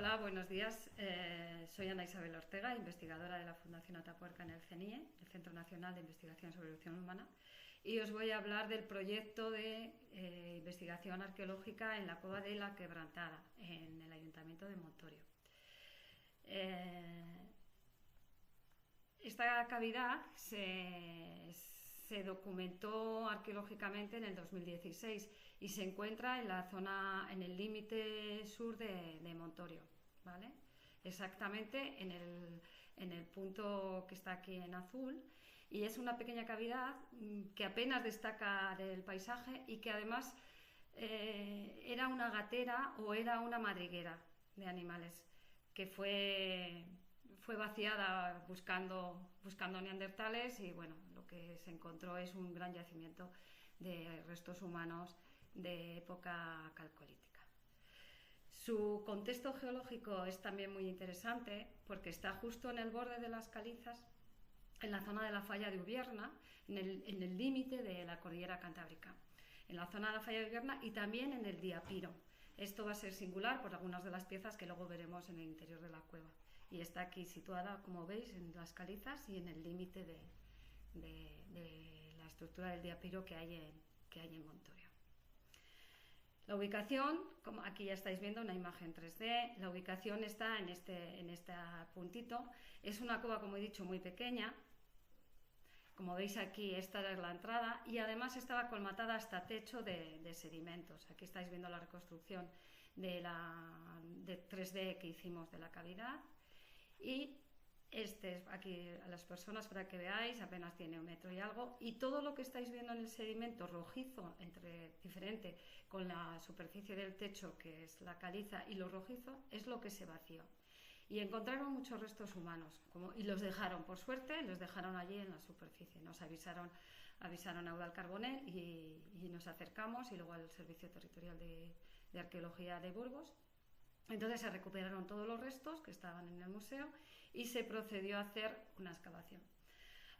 Hola, buenos días. Soy Ana Isabel Ortega, investigadora de la Fundación Atapuerca en el CNIE, el Centro Nacional de Investigación sobre Evolución Humana, y os voy a hablar del proyecto de investigación arqueológica en la Cueva de la Quebrantada, en el Ayuntamiento de Montorio. Esta cavidad se documentó arqueológicamente en el 2016 y se encuentra en la zona, en el límite sur de Montorio, ¿vale? Exactamente en el punto que está aquí en azul, y es una pequeña cavidad que apenas destaca del paisaje y que además era una gatera o era una madriguera de animales que fue vaciada buscando neandertales, y bueno, lo que se encontró es un gran yacimiento de restos humanos de época calcolítica. Su contexto geológico es también muy interesante porque está justo en el borde de las calizas, en la zona de la falla de Ubierna, en el límite de la cordillera cantábrica, en la zona de la falla de Ubierna y también en el Diapiro. Esto va a ser singular por algunas de las piezas que luego veremos en el interior de la cueva. Y está aquí situada, como veis, en las calizas y en el límite de la estructura del Diapiro que hay en Montorio. La ubicación, como aquí ya estáis viendo una imagen 3D, la ubicación está en este puntito. Es una cueva, como he dicho, muy pequeña. Como veis aquí, esta es la entrada y además estaba colmatada hasta techo de sedimentos. Aquí estáis viendo la reconstrucción de 3D que hicimos de la cavidad. Y aquí a las personas, para que veáis, apenas tiene 1 metro y algo, y todo lo que estáis viendo en el sedimento rojizo, diferente con la superficie del techo, que es la caliza, y lo rojizo, es lo que se vació. Y encontraron muchos restos humanos, y los dejaron, por suerte, los dejaron allí en la superficie. Nos avisaron a Eudal Carbonell y nos acercamos, y luego al Servicio Territorial de Arqueología de Burgos. Entonces se recuperaron todos los restos que estaban en el museo y se procedió a hacer una excavación.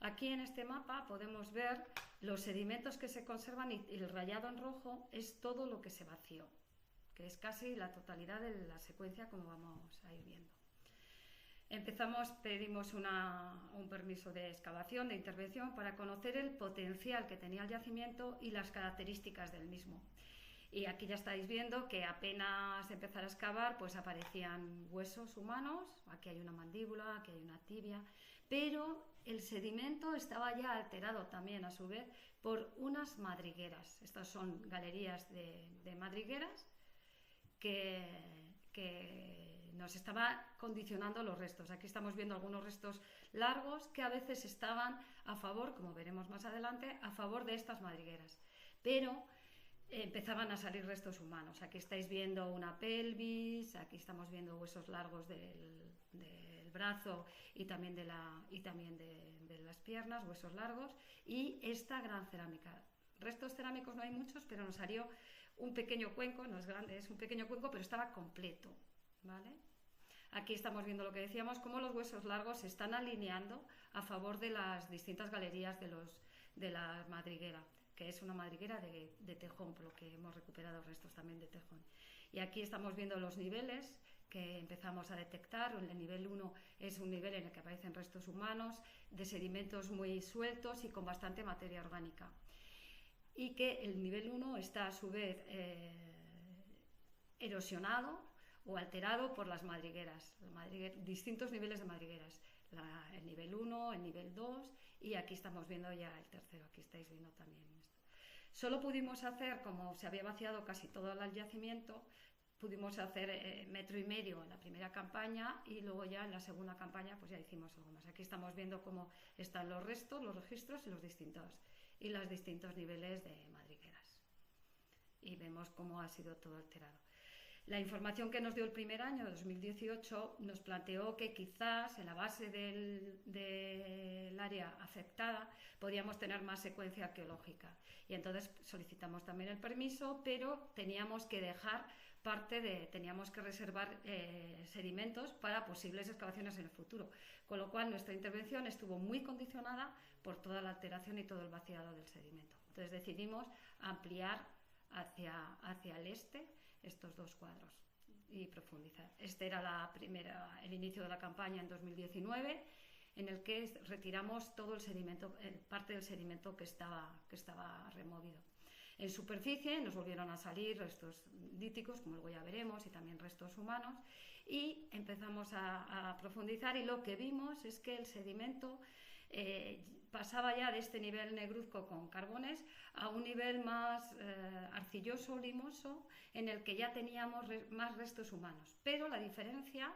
Aquí en este mapa podemos ver los sedimentos que se conservan, y el rayado en rojo es todo lo que se vació, que es casi la totalidad de la secuencia, como vamos a ir viendo. Pedimos un permiso de excavación, de intervención, para conocer el potencial que tenía el yacimiento y las características del mismo. Y aquí ya estáis viendo que apenas empezar a excavar, pues aparecían huesos humanos. Aquí hay una mandíbula, aquí hay una tibia, pero el sedimento estaba ya alterado también, a su vez, por unas madrigueras. Estas son galerías de madrigueras que nos estaban condicionando los restos. Aquí estamos viendo algunos restos largos que a veces estaban a favor, como veremos más adelante, a favor de estas madrigueras, pero empezaban a salir restos humanos. Aquí estáis viendo una pelvis, aquí estamos viendo huesos largos del brazo y también de las piernas, huesos largos, y esta gran cerámica. Restos cerámicos no hay muchos, pero nos salió un pequeño cuenco, no es grande, es un pequeño cuenco, pero estaba completo, ¿vale? Aquí estamos viendo lo que decíamos, cómo los huesos largos se están alineando a favor de las distintas galerías de la madriguera, que es una madriguera de tejón, por lo que hemos recuperado restos también de tejón. Y aquí estamos viendo los niveles que empezamos a detectar. El nivel 1 es un nivel en el que aparecen restos humanos, de sedimentos muy sueltos y con bastante materia orgánica. Y que el nivel 1 está a su vez erosionado o alterado por las madrigueras, distintos niveles de madrigueras. El nivel 1, el nivel 2, y aquí estamos viendo ya el tercero, aquí estáis viendo también esto. Solo pudimos hacer, como se había vaciado casi todo el yacimiento, pudimos hacer 1,5 metros en la primera campaña, y luego ya en la segunda campaña pues ya hicimos algo más. Aquí estamos viendo cómo están los restos, los registros y los distintos niveles de madrigueras. Y vemos cómo ha sido todo alterado. La información que nos dio el primer año, 2018, nos planteó que quizás en la base del área afectada podíamos tener más secuencia arqueológica. Y entonces solicitamos también el permiso, pero teníamos que reservar sedimentos para posibles excavaciones en el futuro. Con lo cual nuestra intervención estuvo muy condicionada por toda la alteración y todo el vaciado del sedimento. Entonces decidimos ampliar hacia el este estos dos cuadros. y profundizar. Este era el inicio de la campaña en 2019, en el que retiramos todo el sedimento, parte del sedimento que estaba removido. En superficie nos volvieron a salir restos líticos, como luego ya veremos, y también restos humanos, y empezamos a profundizar, y lo que vimos es que el sedimento pasaba ya de este nivel negruzco con carbones a un nivel más arcilloso, limoso, en el que ya teníamos más restos humanos. Pero la diferencia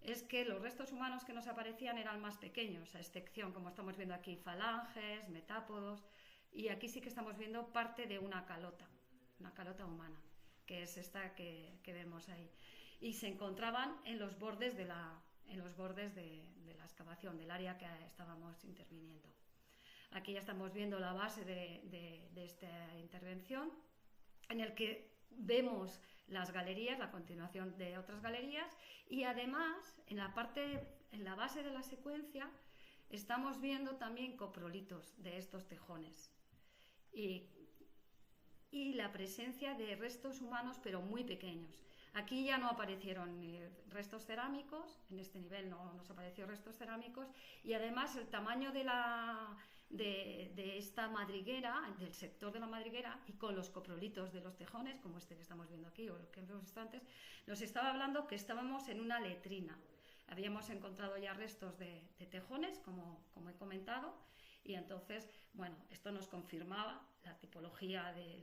es que los restos humanos que nos aparecían eran más pequeños, a excepción, como estamos viendo aquí, falanges, metápodos, y aquí sí que estamos viendo parte de una calota humana, que es esta que vemos ahí. Y se encontraban en los bordes de la excavación, del área que estábamos interviniendo. Aquí ya estamos viendo la base de esta intervención, en el que vemos las galerías, la continuación de otras galerías, y además en la base de la secuencia estamos viendo también coprolitos de estos tejones y la presencia de restos humanos, pero muy pequeños. Aquí ya no aparecieron restos cerámicos, en este nivel no nos apareció restos cerámicos, y además el tamaño de esta madriguera, del sector de la madriguera, y con los coprolitos de los tejones, como este que estamos viendo aquí o el que hemos visto antes, nos estaba hablando que estábamos en una letrina. Habíamos encontrado ya restos de tejones, como he comentado, y entonces, bueno, esto nos confirmaba, la tipología de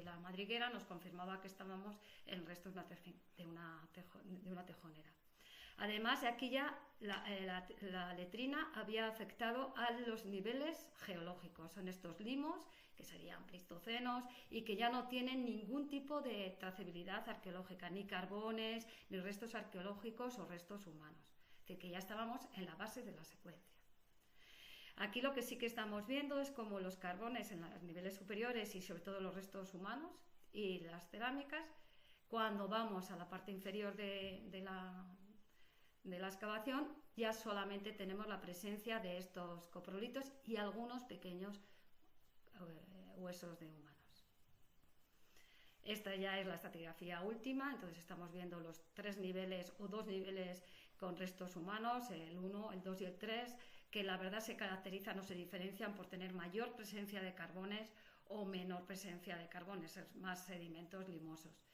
la madriguera nos confirmaba que estábamos en restos de una tejonera. Además, aquí ya la letrina había afectado a los niveles geológicos. Son estos limos, que serían pleistocenos, y que ya no tienen ningún tipo de trazabilidad arqueológica, ni carbones, ni restos arqueológicos o restos humanos. Es decir, que ya estábamos en la base de la secuencia. Aquí lo que sí que estamos viendo es como los carbones en los niveles superiores, y sobre todo los restos humanos y las cerámicas, cuando vamos a la parte inferior de la excavación, ya solamente tenemos la presencia de estos coprolitos y algunos pequeños huesos de humanos. Esta ya es la estratigrafía última, entonces estamos viendo los 3 niveles o 2 niveles con restos humanos, el 1, el 2 y el 3, que la verdad se caracterizan o se diferencian por tener mayor presencia de carbones o menor presencia de carbones, más sedimentos limosos.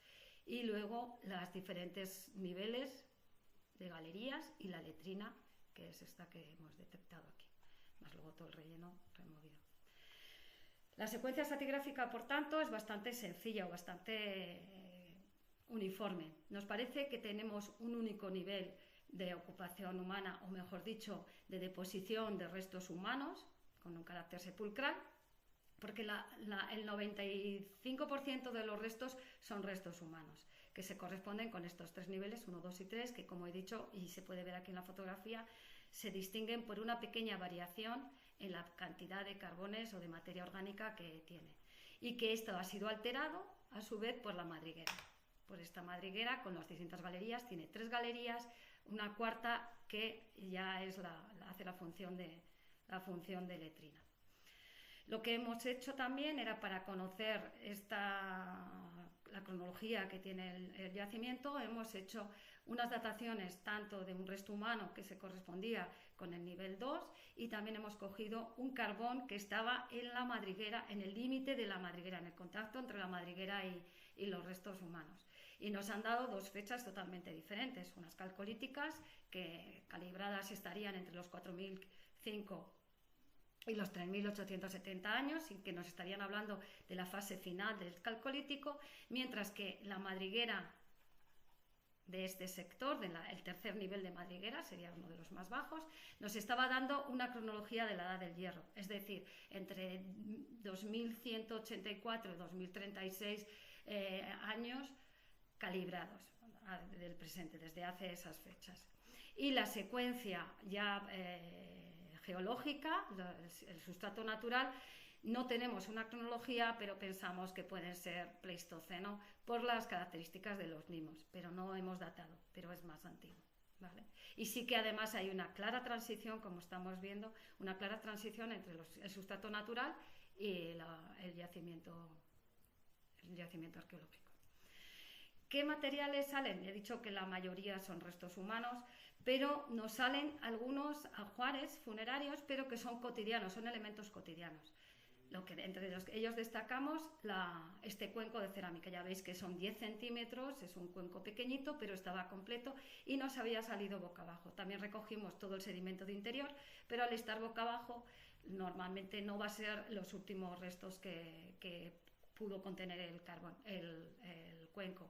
Y luego los diferentes niveles de galerías y la letrina, que es esta que hemos detectado aquí, más luego todo el relleno removido. La secuencia estratigráfica, por tanto, es bastante sencilla o bastante uniforme. Nos parece que tenemos un único nivel de ocupación humana, o mejor dicho, de deposición de restos humanos, con un carácter sepulcral, porque el 95% de los restos son restos humanos, que se corresponden con estos 3 niveles, 1, 2 y 3, que, como he dicho, y se puede ver aquí en la fotografía, se distinguen por una pequeña variación en la cantidad de carbones o de materia orgánica que tiene, y que esto ha sido alterado, a su vez, por la madriguera. Por esta madriguera, con las distintas galerías, tiene 3 galerías, una cuarta que ya hace la función de letrina. Lo que hemos hecho también era, para conocer la cronología que tiene el yacimiento, hemos hecho unas dataciones tanto de un resto humano que se correspondía con el nivel 2, y también hemos cogido un carbón que estaba en la madriguera, en el límite de la madriguera, en el contacto entre la madriguera y los restos humanos. Y nos han dado 2 fechas totalmente diferentes, unas calcolíticas que calibradas estarían entre los 4005 y los 3.870 años, y que nos estarían hablando de la fase final del calcolítico, mientras que la madriguera de este sector, el tercer nivel de madriguera, sería uno de los más bajos, nos estaba dando una cronología de la edad del hierro, es decir, entre 2184 y 2036 años calibrados del presente, desde hace esas fechas. Y la secuencia ya geológica, el sustrato natural, no tenemos una cronología, pero pensamos que pueden ser pleistoceno por las características de los limos, pero no hemos datado, pero es más antiguo, ¿vale? Y sí que además hay una clara transición, como estamos viendo, una clara transición entre el sustrato natural y el yacimiento arqueológico. ¿Qué materiales salen? He dicho que la mayoría son restos humanos, pero nos salen algunos ajuares funerarios, pero que son cotidianos, son elementos cotidianos. Entre ellos destacamos este cuenco de cerámica. Ya veis que son 10 centímetros, es un cuenco pequeñito, pero estaba completo y nos había salido boca abajo. También recogimos todo el sedimento de interior, pero al estar boca abajo normalmente no va a ser los últimos restos que pudo contener el cuenco.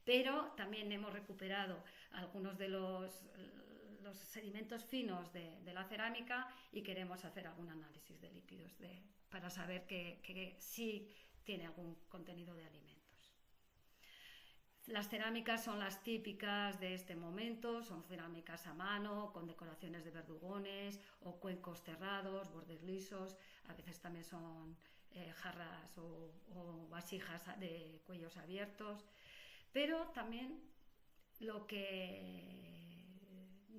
Pero también hemos recuperado algunos de los sedimentos finos de la cerámica y queremos hacer algún análisis de lípidos para saber que sí tiene algún contenido de alimentos. Las cerámicas son las típicas de este momento, son cerámicas a mano, con decoraciones de verdugones o cuencos cerrados, bordes lisos, a veces también son jarras o vasijas de cuellos abiertos, pero también lo que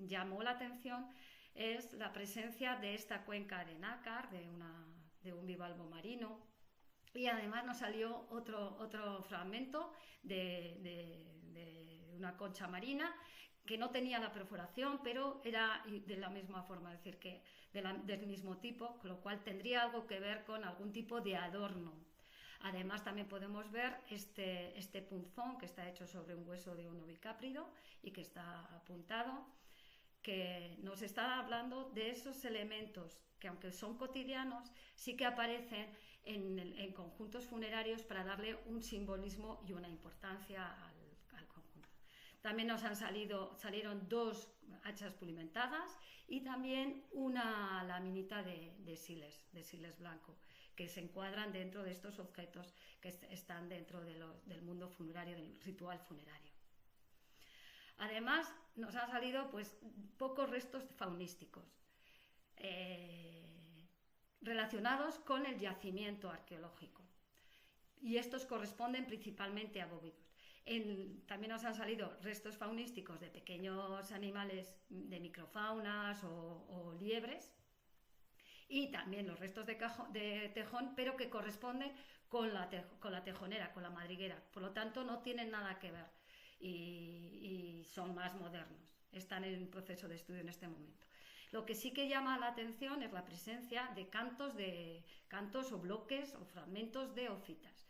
llamó la atención es la presencia de esta cuenca de nácar, de un bivalvo marino, y además nos salió otro fragmento de una concha marina que no tenía la perforación, pero era de la misma forma, es decir, que del mismo tipo, con lo cual tendría algo que ver con algún tipo de adorno. Además también podemos ver este punzón que está hecho sobre un hueso de un ovicáprido y que está apuntado, que nos está hablando de esos elementos que, aunque son cotidianos, sí que aparecen en conjuntos funerarios para darle un simbolismo y una importancia al conjunto. También nos salieron 2 hachas pulimentadas y también una laminita de siles blanco, que se encuadran dentro de estos objetos que están dentro del mundo funerario, del ritual funerario. Además, nos han salido pues pocos restos faunísticos relacionados con el yacimiento arqueológico, y estos corresponden principalmente a bóvidos. También nos han salido restos faunísticos de pequeños animales de microfaunas o liebres, y también los restos de tejón, pero que corresponden con la tejonera, con la madriguera, por lo tanto no tienen nada que ver y son más modernos, están en proceso de estudio en este momento. Lo que sí que llama la atención es la presencia de cantos o bloques o fragmentos de ofitas,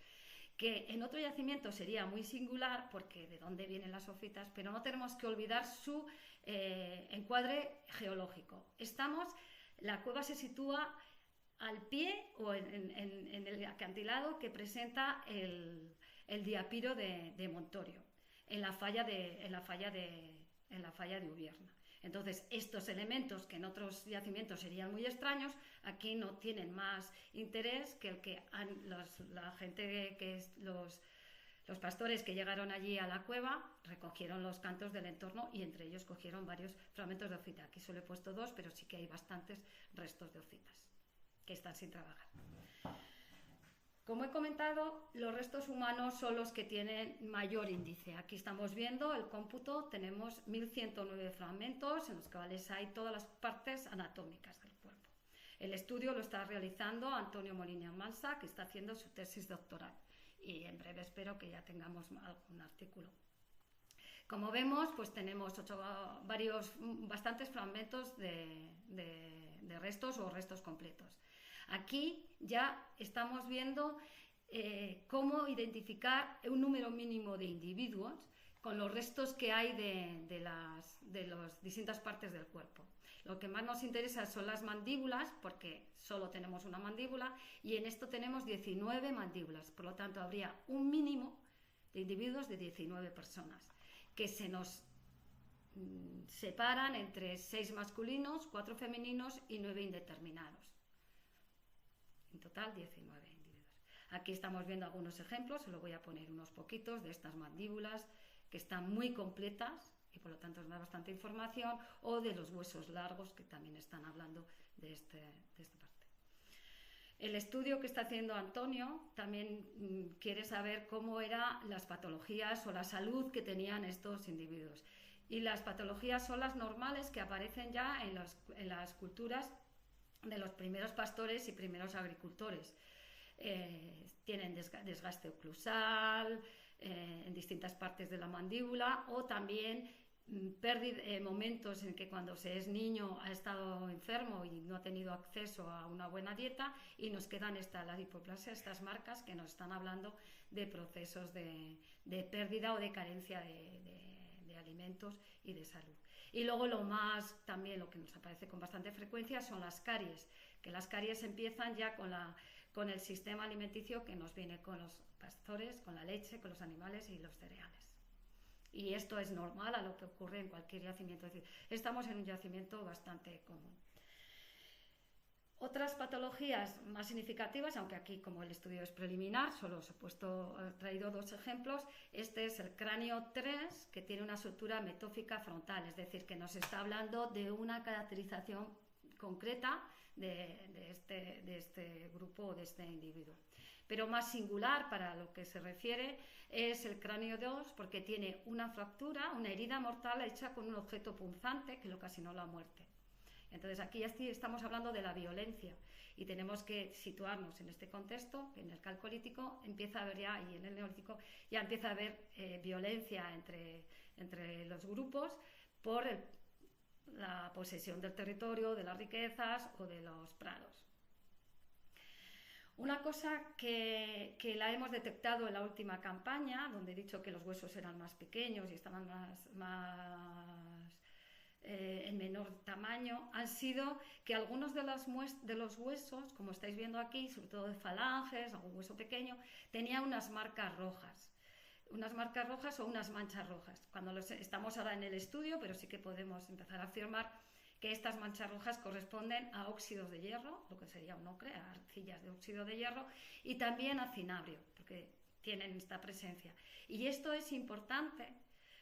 que en otro yacimiento sería muy singular porque de dónde vienen las ofitas, pero no tenemos que olvidar su encuadre geológico. La cueva se sitúa al pie o en el acantilado que presenta el diapiro de Montorio, en la falla de Ubierna. Entonces, estos elementos que en otros yacimientos serían muy extraños, aquí no tienen más interés que el que los pastores que llegaron allí a la cueva recogieron los cantos del entorno y entre ellos cogieron varios fragmentos de ofita. Aquí solo he puesto 2, pero sí que hay bastantes restos de ofitas que están sin trabajar. Como he comentado, los restos humanos son los que tienen mayor índice. Aquí estamos viendo el cómputo, tenemos 1109 fragmentos en los cuales hay todas las partes anatómicas del cuerpo. El estudio lo está realizando Antonio Molina Malsa, que está haciendo su tesis doctoral, y en breve espero que ya tengamos algún artículo. Como vemos, pues tenemos bastantes fragmentos de restos o restos completos. Aquí ya estamos viendo cómo identificar un número mínimo de individuos con los restos que hay de las distintas partes del cuerpo. Lo que más nos interesa son las mandíbulas, porque solo tenemos una mandíbula, y en esto tenemos 19 mandíbulas. Por lo tanto, habría un mínimo de individuos de 19 personas, que se nos separan entre 6 masculinos, 4 femeninos y 9 indeterminados. En total, 19 individuos. Aquí estamos viendo algunos ejemplos, se lo voy a poner unos poquitos de estas mandíbulas que están muy completas y por lo tanto nos da bastante información, o de los huesos largos que también están hablando de esta parte. El estudio que está haciendo Antonio también quiere saber cómo eran las patologías o la salud que tenían estos individuos. Y las patologías son las normales que aparecen ya en las culturas de los primeros pastores y primeros agricultores. Tienen desgaste oclusal, en distintas partes de la mandíbula, o también momentos en que cuando se es niño ha estado enfermo y no ha tenido acceso a una buena dieta y nos quedan la hipoplasia, estas marcas que nos están hablando de procesos de pérdida o de carencia de alimentos y de salud. Y luego también lo que nos aparece con bastante frecuencia son las caries, que las caries empiezan ya con el sistema alimenticio que nos viene con los pastores, con la leche, con los animales y los cereales. Y esto es normal a lo que ocurre en cualquier yacimiento, es decir, estamos en un yacimiento bastante común. Otras patologías más significativas, aunque aquí como el estudio es preliminar, solo os he traído 2 ejemplos. Este es el cráneo 3, que tiene una sutura metófica frontal, es decir, que nos está hablando de una caracterización concreta de este grupo o de este individuo. Pero más singular para lo que se refiere es el cráneo 2, porque tiene una fractura, una herida mortal hecha con un objeto punzante que lo ocasionó la muerte. Entonces aquí ya estamos hablando de la violencia y tenemos que situarnos en este contexto, que en el calcolítico empieza a haber ya, y en el neolítico ya empieza a haber violencia entre los grupos por la posesión del territorio, de las riquezas o de los prados. Una cosa que la hemos detectado en la última campaña, donde he dicho que los huesos eran más pequeños y estaban en menor tamaño, han sido que algunos de los huesos, como estáis viendo aquí, sobre todo de falanges, algún hueso pequeño, tenía unas marcas rojas o unas manchas rojas. Estamos ahora en el estudio, pero sí que podemos empezar a afirmar que estas manchas rojas corresponden a óxidos de hierro, lo que sería un ocre, a arcillas de óxido de hierro, y también a cinabrio, porque tienen esta presencia. Y esto es importante,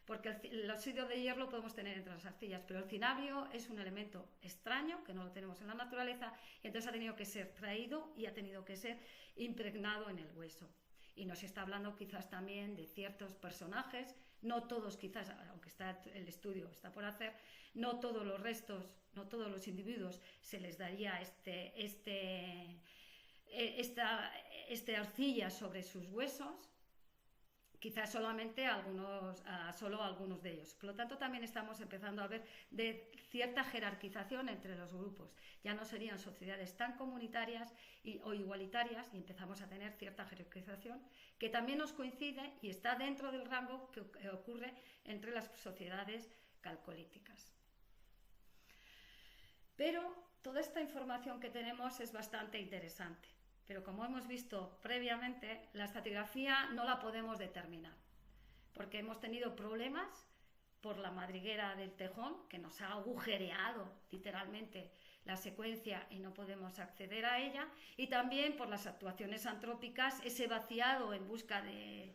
porque el óxido de hierro lo podemos tener entre las arcillas, pero el cinabrio es un elemento extraño, que no lo tenemos en la naturaleza, y entonces ha tenido que ser traído y ha tenido que ser impregnado en el hueso. Y nos está hablando quizás también de ciertos personajes, no todos quizás, aunque el estudio está por hacer, no todos los restos, no todos los individuos se les daría esta arcilla sobre sus huesos, quizás solamente solo algunos de ellos. Por lo tanto, también estamos empezando a ver de cierta jerarquización entre los grupos. Ya no serían sociedades tan comunitarias o igualitarias, y empezamos a tener cierta jerarquización que también nos coincide y está dentro del rango que ocurre entre las sociedades calcolíticas. Pero toda esta información que tenemos es bastante interesante. Pero como hemos visto previamente, la estratigrafía no la podemos determinar, porque hemos tenido problemas por la madriguera del tejón, que nos ha agujereado literalmente la secuencia y no podemos acceder a ella, y también por las actuaciones antrópicas, ese vaciado en busca de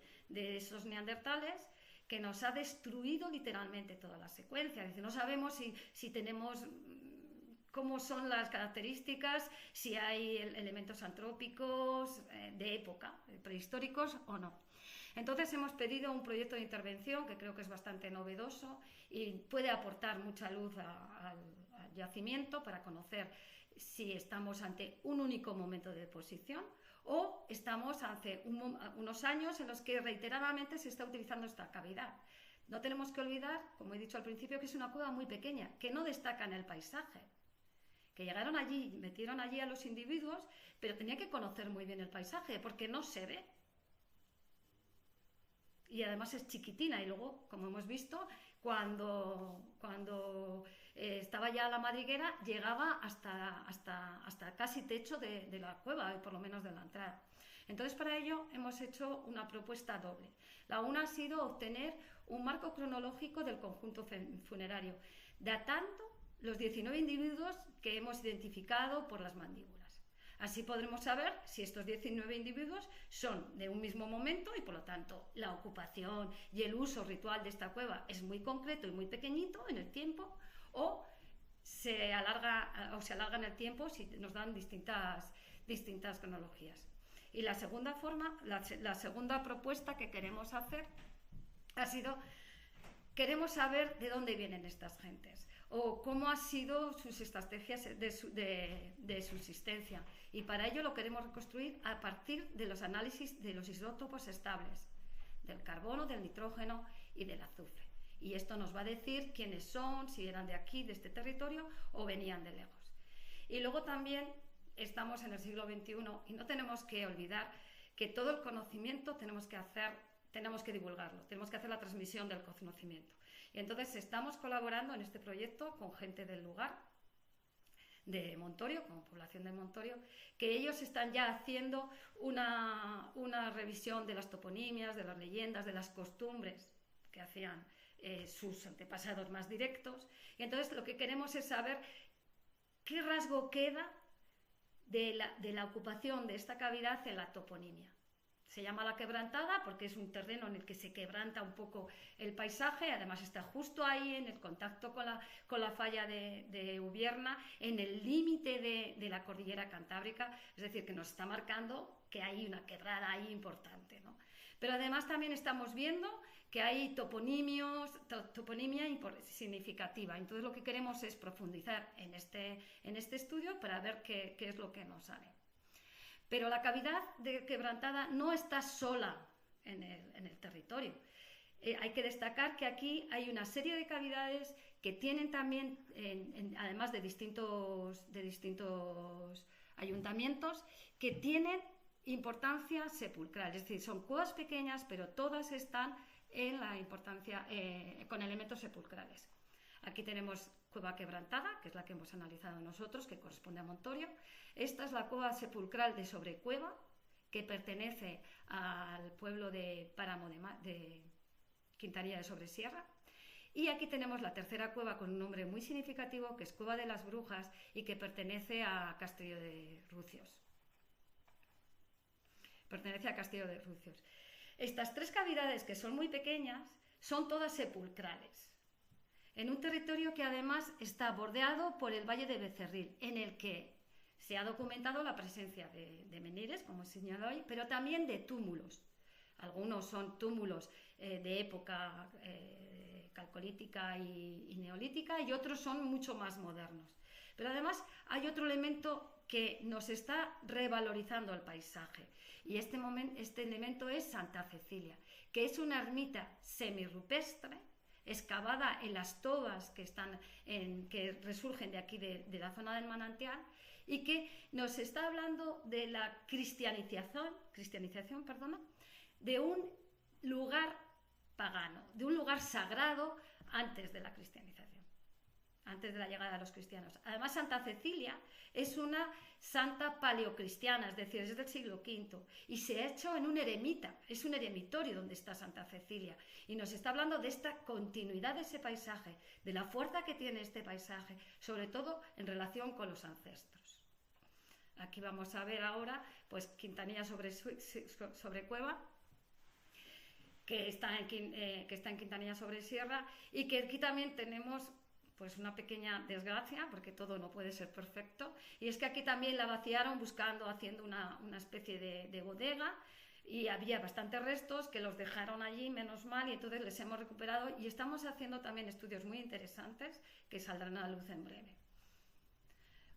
esos neandertales, que nos ha destruido literalmente toda la secuencia. Es decir, no sabemos si tenemos cómo son las características, si hay elementos antrópicos de época, prehistóricos o no. Entonces hemos pedido un proyecto de intervención que creo que es bastante novedoso y puede aportar mucha luz al yacimiento para conocer si estamos ante un único momento de deposición o estamos ante unos años en los que reiteradamente se está utilizando esta cavidad. No tenemos que olvidar, como he dicho al principio, que es una cueva muy pequeña, que no destaca en el paisaje. Que llegaron allí, metieron allí a los individuos, pero tenían que conocer muy bien el paisaje, porque no se ve. Y además es chiquitina, y luego, como hemos visto, cuando estaba ya la madriguera, llegaba hasta casi techo de la cueva, por lo menos de la entrada. Entonces, para ello hemos hecho una propuesta doble. La una ha sido obtener un marco cronológico del conjunto funerario, datando los 19 individuos que hemos identificado por las mandíbulas. Así podremos saber si estos 19 individuos son de un mismo momento y por lo tanto la ocupación y el uso ritual de esta cueva es muy concreto y muy pequeñito en el tiempo, o se alarga en el tiempo si nos dan distintas cronologías. Y la segunda propuesta que queremos hacer ha sido: queremos saber de dónde vienen estas gentes o cómo han sido sus estrategias de subsistencia, y para ello lo queremos reconstruir a partir de los análisis de los isótopos estables, del carbono, del nitrógeno y del azufre. Y esto nos va a decir quiénes son, si eran de aquí, de este territorio, o venían de lejos. Y luego también estamos en el siglo XXI y no tenemos que olvidar que todo el conocimiento tenemos que divulgarlo, tenemos que hacer la transmisión del conocimiento. Y entonces estamos colaborando en este proyecto con gente del lugar, de Montorio, como población de Montorio, que ellos están ya haciendo una revisión de las toponimias, de las leyendas, de las costumbres que hacían sus antepasados más directos. Y entonces lo que queremos es saber qué rasgo queda de la ocupación de esta cavidad en la toponimia. Se llama la quebrantada porque es un terreno en el que se quebranta un poco el paisaje, además está justo ahí en el contacto con la falla de Ubierna, en el límite de la cordillera cantábrica, es decir, que nos está marcando que hay una quebrada ahí importante, ¿no? Pero además también estamos viendo que hay toponimia significativa. Entonces lo que queremos es profundizar en este estudio para ver qué es lo que nos sale. Pero la cavidad de quebrantada no está sola en el territorio. Hay que destacar que aquí hay una serie de cavidades que tienen también, además de distintos ayuntamientos, que tienen importancia sepulcral. Es decir, son cuevas pequeñas, pero todas están en la importancia con elementos sepulcrales. Aquí tenemos cueva quebrantada, que es la que hemos analizado nosotros, que corresponde a Montorio. Esta es la cueva sepulcral de Sobrecueva, que pertenece al pueblo de Páramo de Quintanilla de Sobresierra. Y aquí tenemos la tercera cueva con un nombre muy significativo, que es Cueva de las Brujas y que pertenece a Castillo de Rucios. Estas tres cavidades, que son muy pequeñas, son todas sepulcrales, en un territorio que además está bordeado por el Valle de Becerril, en el que se ha documentado la presencia de menhires, como señaló hoy, pero también de túmulos. Algunos son túmulos de época calcolítica y neolítica, y otros son mucho más modernos. Pero además hay otro elemento que nos está revalorizando el paisaje, y este elemento es Santa Cecilia, que es una ermita semirrupestre excavada en las tobas que resurgen de aquí de la zona del manantial, y que nos está hablando de la cristianización, de un lugar pagano, de un lugar sagrado antes de la cristianización, antes de la llegada de los cristianos. Además, Santa Cecilia es una santa paleocristiana, es decir, es del siglo V, y se ha hecho en un eremita, es un eremitorio donde está Santa Cecilia, y nos está hablando de esta continuidad de ese paisaje, de la fuerza que tiene este paisaje, sobre todo en relación con los ancestros. Aquí vamos a ver ahora, pues, Quintanilla sobre Cueva, que está en Quintanilla sobre Sierra, y que aquí también tenemos pues una pequeña desgracia, porque todo no puede ser perfecto, y es que aquí también la vaciaron haciendo una especie de bodega, y había bastantes restos que los dejaron allí, menos mal, y entonces les hemos recuperado, y estamos haciendo también estudios muy interesantes que saldrán a la luz en breve.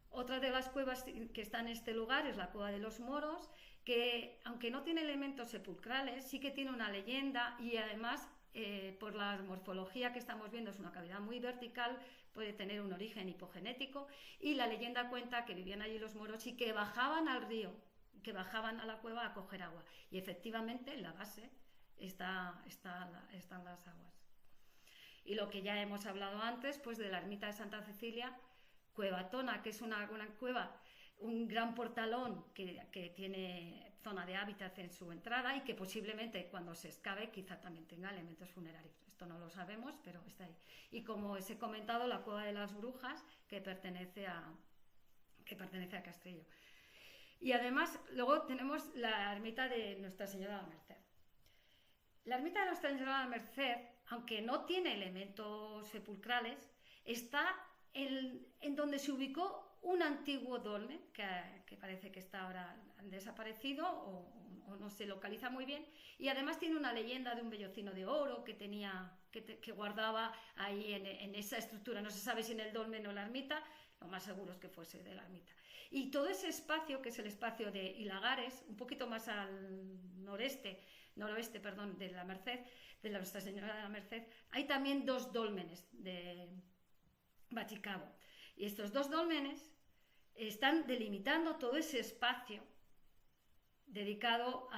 Otra de las cuevas que está en este lugar es la Cueva de los Moros, que aunque no tiene elementos sepulcrales, sí que tiene una leyenda, y además por la morfología que estamos viendo es una cavidad muy vertical, puede tener un origen hipogenético, y la leyenda cuenta que vivían allí los moros y que bajaban al río, que bajaban a la cueva a coger agua, y efectivamente en la base están las aguas. Y lo que ya hemos hablado antes, pues de la ermita de Santa Cecilia, Cuevatona, que es una cueva, un gran portalón que tiene zona de hábitat en su entrada, y que posiblemente cuando se excave quizá también tenga elementos funerarios. Esto no lo sabemos, pero está ahí. Y como os he comentado, la Cueva de las Brujas, que pertenece a Castillo. Y además luego tenemos la ermita de Nuestra Señora de la Merced. La ermita de Nuestra Señora de la Merced, aunque no tiene elementos sepulcrales, está en donde se ubicó un antiguo dolmen, que parece que está ahora desaparecido o no se localiza muy bien, y además tiene una leyenda de un vellocino de oro que guardaba ahí en esa estructura. No se sabe si en el dolmen o en la ermita, lo más seguro es que fuese de la ermita. Y todo ese espacio, que es el espacio de Hilagares, un poquito más al noreste noroeste, perdón, de la Merced, de la Nuestra Señora de la Merced, hay también 2 dólmenes de Bachicabo. Y estos 2 dólmenes están delimitando todo ese espacio dedicado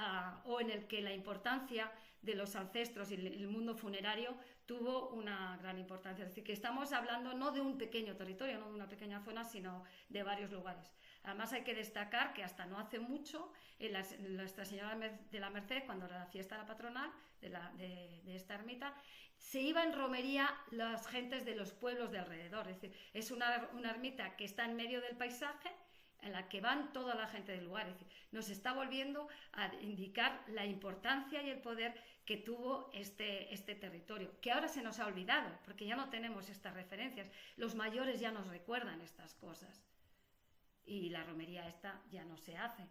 o en el que la importancia de los ancestros y el mundo funerario tuvo una gran importancia. Es decir, que estamos hablando no de un pequeño territorio, no de una pequeña zona, sino de varios lugares. Además hay que destacar que hasta no hace mucho, en Nuestra Señora de la Merced, cuando era la fiesta de la patronal de esta ermita, se iba en romería las gentes de los pueblos de alrededor. Es decir, es una ermita que está en medio del paisaje, en la que van toda la gente del lugar. Es decir, nos está volviendo a indicar la importancia y el poder que tuvo este territorio, que ahora se nos ha olvidado, porque ya no tenemos estas referencias. Los mayores ya nos recuerdan estas cosas. Y la romería esta ya no se hace.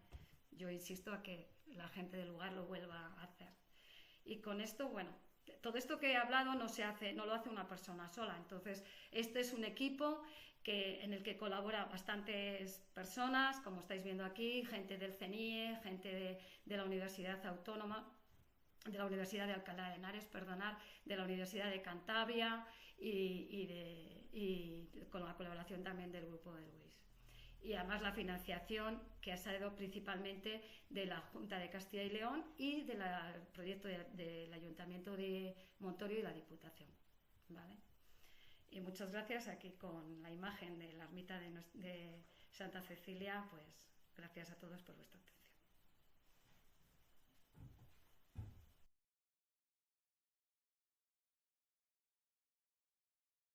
Yo insisto a que la gente del lugar lo vuelva a hacer. Y con esto, bueno, todo esto que he hablado no lo hace una persona sola. Entonces, este es un equipo en el que colabora bastantes personas, como estáis viendo aquí, gente del CENIE, gente de la Universidad Autónoma, de la Universidad de Alcalá de Henares, de la Universidad de Cantabria y con la colaboración también del Grupo de Luis. Y además la financiación que ha salido principalmente de la Junta de Castilla y León y del proyecto del Ayuntamiento de Montorio y la Diputación, ¿vale? Y muchas gracias, aquí con la imagen de la ermita de Santa Cecilia, pues gracias a todos por vuestra atención.